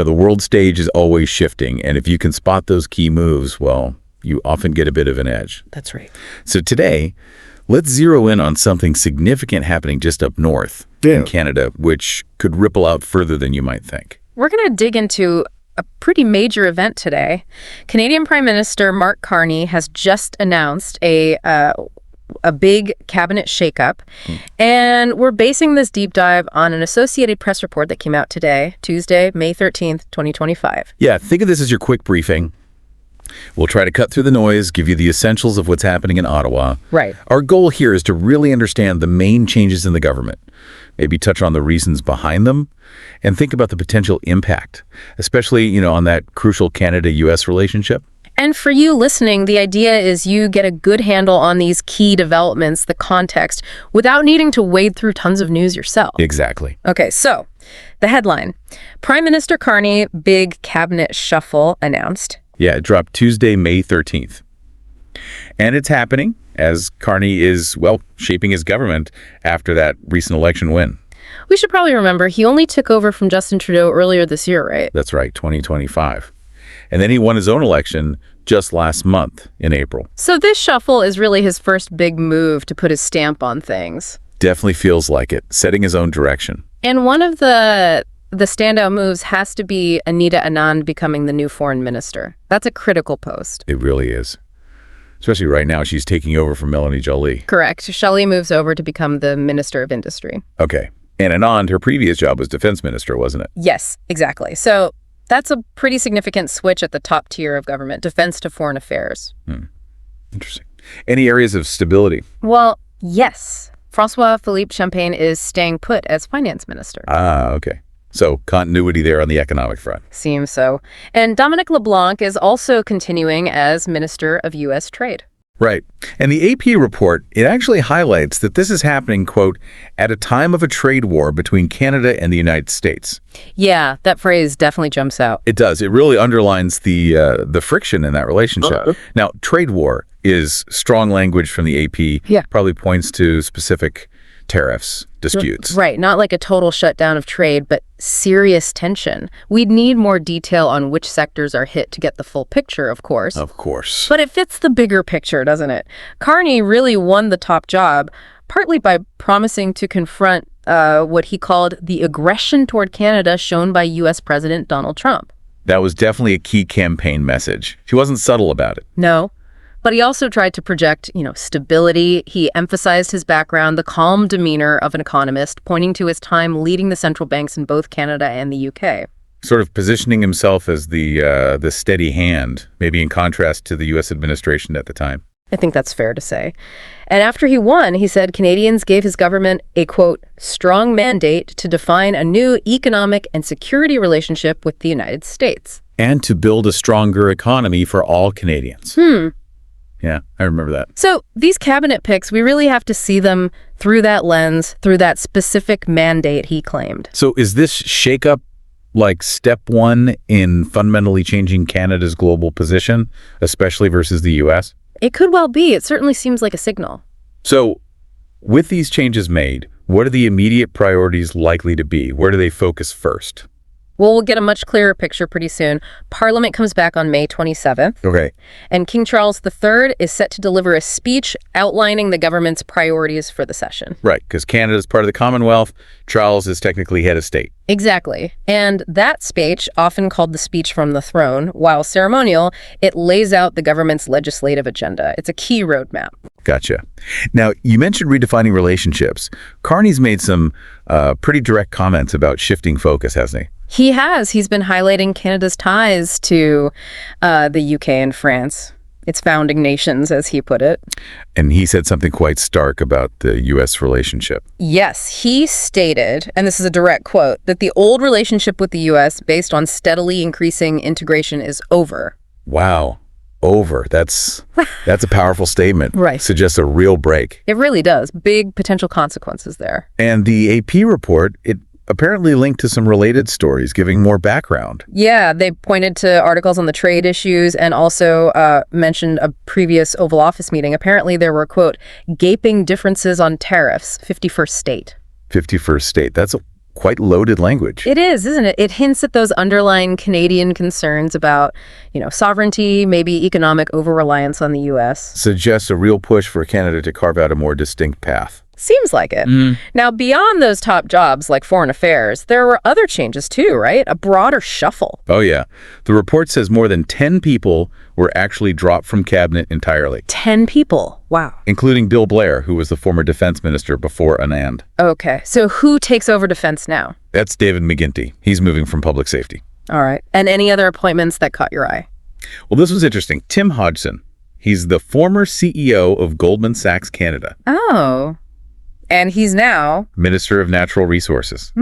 The world stage is always shifting, and if you can spot those key moves, well, you often get a bit of an edge. That's right. So today, let's zero in on something significant happening just up north in Canada, which could ripple out further than you might think. We're going to dig into a pretty major event today. Canadian Prime Minister Mark Carney has just announced a big cabinet shakeup, and we're basing this deep dive on an Associated Press report that came out today, Tuesday, May 13th, 2025. Yeah, think of this as your quick briefing. We'll try to cut through the noise, give you the essentials of what's happening in Ottawa. Right. Our goal here is to really understand the main changes in the government, maybe touch on the reasons behind them, and think about the potential impact, especially, on that crucial Canada-U.S. relationship. And for you listening, the idea is you get a good handle on these key developments, the context, without needing to wade through tons of news yourself. Exactly. Okay, so the headline: Prime Minister Carney, big cabinet shuffle announced. Yeah, it dropped Tuesday, May 13th. And it's happening as Carney is, shaping his government after that recent election win. We should probably remember he only took over from Justin Trudeau earlier this year, right? That's right, 2025. And then he won his own election just last month in April. So this shuffle is really his first big move to put his stamp on things. Definitely feels like it, setting his own direction. And one of the standout moves has to be Anita Anand becoming the new foreign minister. That's a critical post. It really is. Especially right now, she's taking over from Melanie Joly. Correct. Shelley moves over to become the Minister of Industry. Okay. And Anand, her previous job was defense minister, wasn't it? Yes, exactly. So that's a pretty significant switch at the top tier of government, defense to foreign affairs. Interesting. Any areas of stability? Well, yes. François-Philippe Champagne is staying put as finance minister. Okay. So continuity there on the economic front. Seems so. And Dominic LeBlanc is also continuing as Minister of U.S. Trade. Right. And the AP report, it actually highlights that this is happening, quote, at a time of a trade war between Canada and the United States. Yeah, that phrase definitely jumps out. It does. It really underlines the friction in that relationship. Now, trade war is strong language from the AP. Yeah. Probably points to specific tariffs, disputes. Right, not like a total shutdown of trade, but serious tension. We'd need more detail on which sectors are hit to get the full picture, of course. Of course. But it fits the bigger picture, doesn't it? Carney really won the top job, partly by promising to confront what he called the aggression toward Canada shown by U.S. President Donald Trump. That was definitely a key campaign message. He wasn't subtle about it. No. But he also tried to project, stability. He emphasized his background, the calm demeanor of an economist, pointing to his time leading the central banks in both Canada and the UK. Sort of positioning himself as the steady hand, maybe in contrast to the U.S. administration at the time. I think that's fair to say. And after he won, he said Canadians gave his government a, quote, strong mandate to define a new economic and security relationship with the United States. And to build a stronger economy for all Canadians. Yeah, I remember that. So these cabinet picks, we really have to see them through that lens, through that specific mandate he claimed. So is this shakeup like step one in fundamentally changing Canada's global position, especially versus the U.S.? It could well be. It certainly seems like a signal. So with these changes made, what are the immediate priorities likely to be? Where do they focus first? Well, we'll get a much clearer picture pretty soon. Parliament comes back on May 27th. Okay. And King Charles III is set to deliver a speech outlining the government's priorities for the session. Right, because Canada is part of the Commonwealth. Charles is technically head of state. Exactly. And that speech, often called the speech from the throne, while ceremonial, it lays out the government's legislative agenda. It's a key roadmap. Gotcha. Now, you mentioned redefining relationships. Carney's made some pretty direct comments about shifting focus, hasn't he? He has. He's been highlighting Canada's ties to the UK and France, its founding nations, as he put it. And he said something quite stark about the U.S. relationship. Yes, he stated, and this is a direct quote, that the old relationship with the U.S. based on steadily increasing integration is over. Wow. Over. That's a powerful statement. Right. Suggests a real break. It really does. Big potential consequences there. And the AP report, it apparently linked to some related stories, giving more background. Yeah, they pointed to articles on the trade issues and also mentioned a previous Oval Office meeting. Apparently there were, quote, gaping differences on tariffs, 51st state. 51st state. That's quite loaded language. It is, isn't it? It hints at those underlying Canadian concerns about, sovereignty, maybe economic over-reliance on the U.S. Suggests a real push for Canada to carve out a more distinct path. Seems like it. Now, beyond those top jobs like foreign affairs, there were other changes too, right? A broader shuffle. Oh, yeah. The report says more than 10 people were actually dropped from cabinet entirely, 10 people. Wow. including Bill Blair, who was the former defense minister before Anand. Okay, so who takes over defense now? That's David McGuinty. He's moving from public safety. All right. And any other appointments that caught your eye? Well, this was interesting. Tim Hodgson. He's the former CEO of Goldman Sachs Canada, Oh. And he's now Minister of Natural Resources.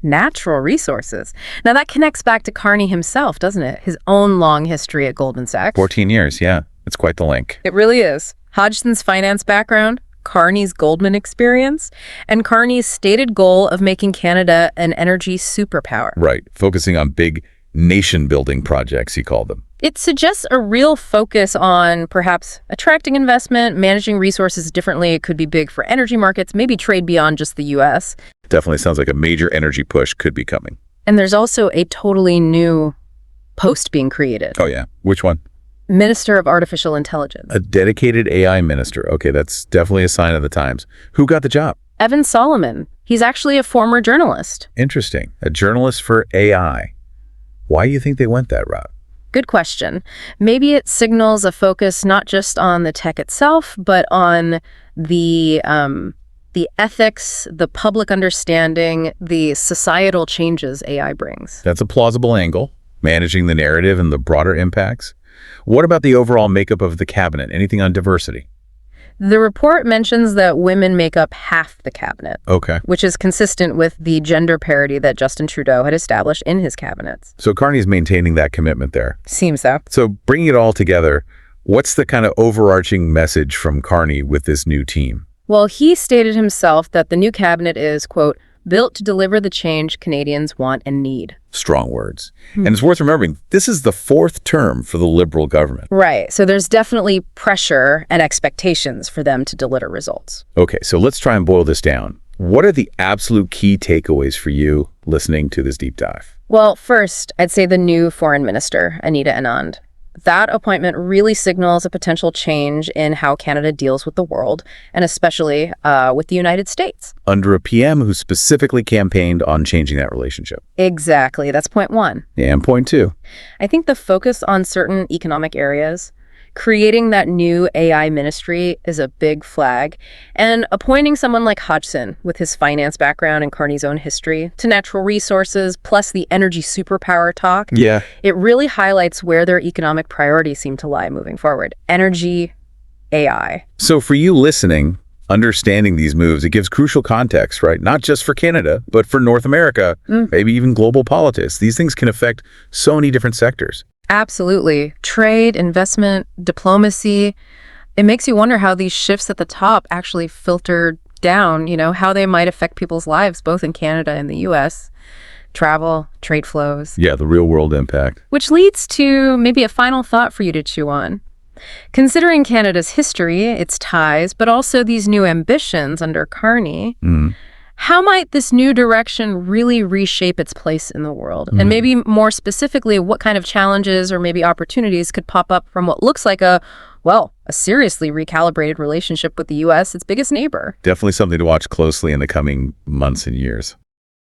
natural resources. Now that connects back to Carney himself, doesn't it? His own long history at Goldman Sachs. 14 years, yeah. It's quite the link. It really is. Hodgson's finance background, Carney's Goldman experience, and Carney's stated goal of making Canada an energy superpower. Right. Focusing on big nation-building projects, he called them. It suggests a real focus on perhaps attracting investment, managing resources differently. It could be big for energy markets, maybe trade beyond just the U.S. Definitely sounds like a major energy push could be coming. And there's also a totally new post being created. Oh, yeah. Which one? Minister of Artificial Intelligence. A dedicated AI minister. Okay, that's definitely a sign of the times. Who got the job? Evan Solomon. He's actually a former journalist. Interesting. A journalist for AI. Why do you think they went that route? Good question. Maybe it signals a focus not just on the tech itself, but on the ethics, the public understanding, the societal changes AI brings. That's a plausible angle, managing the narrative and the broader impacts. What about the overall makeup of the cabinet? Anything on diversity? The report mentions that women make up half the cabinet, Okay. which is consistent with the gender parity that Justin Trudeau had established in his cabinets. So Carney's maintaining that commitment there. Seems so. So bringing it all together, what's the kind of overarching message from Carney with this new team? Well, he stated himself that the new cabinet is, quote, built to deliver the change Canadians want and need. Strong words. And it's worth remembering, this is the fourth term for the Liberal government. Right. So there's definitely pressure and expectations for them to deliver results. Okay, so let's try and boil this down. What are the absolute key takeaways for you listening to this deep dive? Well, first, I'd say the new foreign minister, Anita Anand. That appointment really signals a potential change in how Canada deals with the world, and especially with the United States. Under a PM who specifically campaigned on changing that relationship. Exactly. That's point one. And point two. I think the focus on certain economic areas, creating that new AI ministry is a big flag, and appointing someone like Hodgson with his finance background and Carney's own history to natural resources plus the energy superpower talk, Yeah. it really highlights where their economic priorities seem to lie moving forward. Energy, AI. So for you listening, understanding these moves, it gives crucial context, right? Not just for Canada, but for North America, maybe even global politics. These things can affect so many different sectors. Absolutely. Trade, investment, diplomacy. It makes you wonder how these shifts at the top actually filter down, how they might affect people's lives, both in Canada and the U.S. Travel, trade flows. Yeah, the real world impact. Which leads to maybe a final thought for you to chew on. Considering Canada's history, its ties, but also these new ambitions under Carney, how might this new direction really reshape its place in the world? And maybe more specifically, what kind of challenges or maybe opportunities could pop up from what looks like a seriously recalibrated relationship with the U.S., its biggest neighbor? Definitely something to watch closely in the coming months and years.